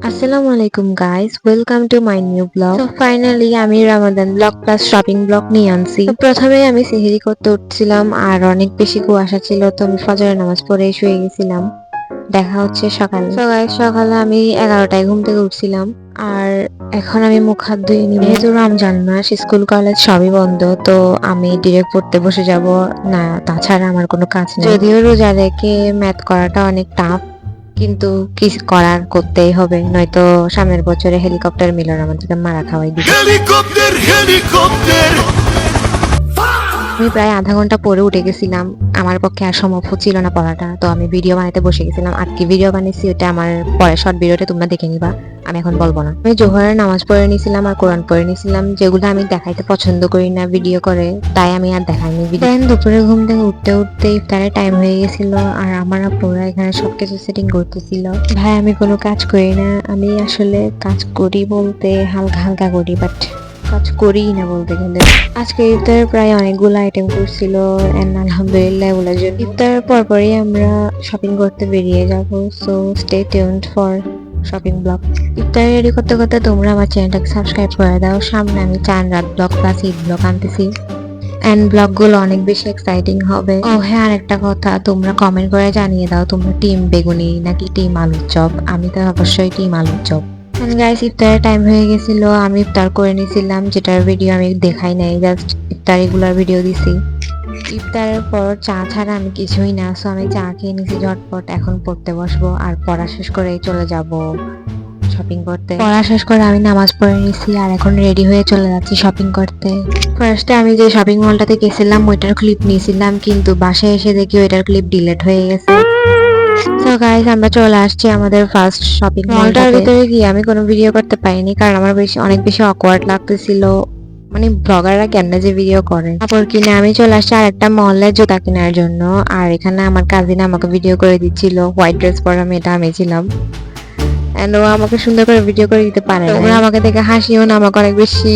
আসসালামু আলাইকুম guys, welcome to my new blog. তো ফাইনালি আমি Ramadan blog plus shopping blog নিয়ে আনছি। তো প্রথমে আমি সেহরি করতে উঠছিলাম আর অনেক বেশি কুয়াশা ছিল, তো আমি ফজরের নামাজ পড়ে শুয়ে গেছিলাম। দেখা হচ্ছে সকালে। তো গাইস, সকালে আমি 11টায় ঘুম থেকে উঠছিলাম আর এখন আমি মুখ হাত ধুয়ে নিব। যেহেতু রমজান মাস, স্কুল কলেজ সবই বন্ধ, তো আমি ডিরেক্ট পড়তে বসে যাব। না, তাছাড়া আমার কোনো কাজ নেই। যদিও রোজা রেখে ম্যাথ করাটা অনেক টাফ, কিন্তু কি করার, করতেই হবে, নয়তো সামনের বছরে হেলিকপ্টার মিলন আমাদেরকে মারা খাওয়াই দিবে। হেলিকপ্টার হেলিকপ্টার আমি প্রায় আধা ঘন্টা পরে উঠে গেছিলাম। আমার পক্ষে আর সম্ভব ছিল না পড়াটা, তো আমি ভিডিও বানাতে বসে গেছিলাম। আর কি ভিডিও বানিয়েছি ওটা আমার পরে শর্ট ভিডিওতে তোমরা দেখে নিবা, আমি এখন বলবো না। আমি জোহরের নামাজ পড়ে নিয়েছিলাম আর কোরআন পড়ে নিয়েছিলাম, যেগুলো আমি দেখাইতে পছন্দ করি না ভিডিও করে, তাই আমি আর দেখাইনি ভিডিও। দুপুরে ঘুম থেকে উঠতে উঠতে ইফতারের টাইম হয়ে গেছিল আর আমার আপুরা এখানে সবকিছু সেটিং করতেছিল। ভাই, আমি কোনো কাজ করি না, আমি আসলে কাজ করি বলতে হালকা হালকা করি, বাট কাজ করি না বলতে গেলে। আজকে ইফতারে প্রায় অনেকগুলো আইটেম করছিল এন্ড আলহামদুলিল্লাহ এগুলোর জন্য ইফতারের পরপরই আমরা শপিং করতে বেরিয়ে যাব। So stay tuned for shopping blog. Iftar ready করতে করতে তোমরা আমার চ্যানেলটাকে সাবস্ক্রাইব করে দাও। সামনে আমি Chand Raat blog plus Eid blog আনতেছি এন্ড ব্লগগুলো অনেক বেশি এক্সাইটিং হবে। ও হ্যাঁ, আরেকটা কথা, তোমরা কমেন্ট করে জানিয়ে দাও তোমরা টিম বেগুনি নাকি টিম আলুর চপ। আমি তো অবশ্যই টিম আলুর চপ। গাইস, ইফতারের টাইম হয়ে গেছিল, আমি ইফতার করে নিয়েছিলাম, যেটার ভিডিও আমি দেখাই নাই, জাস্ট ইফতার এগুলার ভিডিও দিছি। ইফতারের পর চা ছাড়া আমি কিছুই না, সো আমি চা খেয়ে নিছি ঝটপট। এখন পড়তে বসবো আর পড়া শেষ করে চলে যাব শপিং করতে। পড়া শেষ করে আমি নামাজ পড়ে নিছি আর এখন রেডি হয়ে চলে যাচ্ছি শপিং করতে। ফার্স্টে আমি যে শপিং মলটাতে গেছিলাম ওইটার ক্লিপ নিয়েছিলাম, কিন্তু বাসায় এসে দেখি ওইটার ক্লিপ ডিলিট হয়ে গেছে। সো গাইস, আমরা চলে আসছি আমাদের ফার্স্ট শপিং মলটার ভিতরে গিয়ে আমি কোনো ভিডিও করতে পারিনি, কারণ আমার অনেক বেশি অকওয়ার্ড লাগতেছিল। মানে ব্লগাররা কেমনে যে ভিডিও করে। তারপর কিনে আমি চলে আসছি আর একটা মলে জুতা কেনার জন্য, আর এখানে আমার কাজিন আমাকে ভিডিও করে দিচ্ছিল। হোয়াইট ড্রেস পরা মেয়েটা আমি ছিলাম, এন্ড ও আমাকে সুন্দর করে ভিডিও করে দিতে পারে। তোমরা আমাকে দেখে হাসিও না, আমাকে অনেক বেশি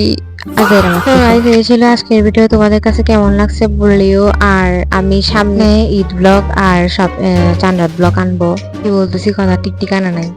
ছিল আজকের ভিডিও। তোমাদের কাছে কেমন লাগছে বলিও। আর আমি সামনে ঈদ ব্লগ আর সব চান্দাত ব্লগ আনবো। কি বলতেছি, কথা টিকটিকানা নাই।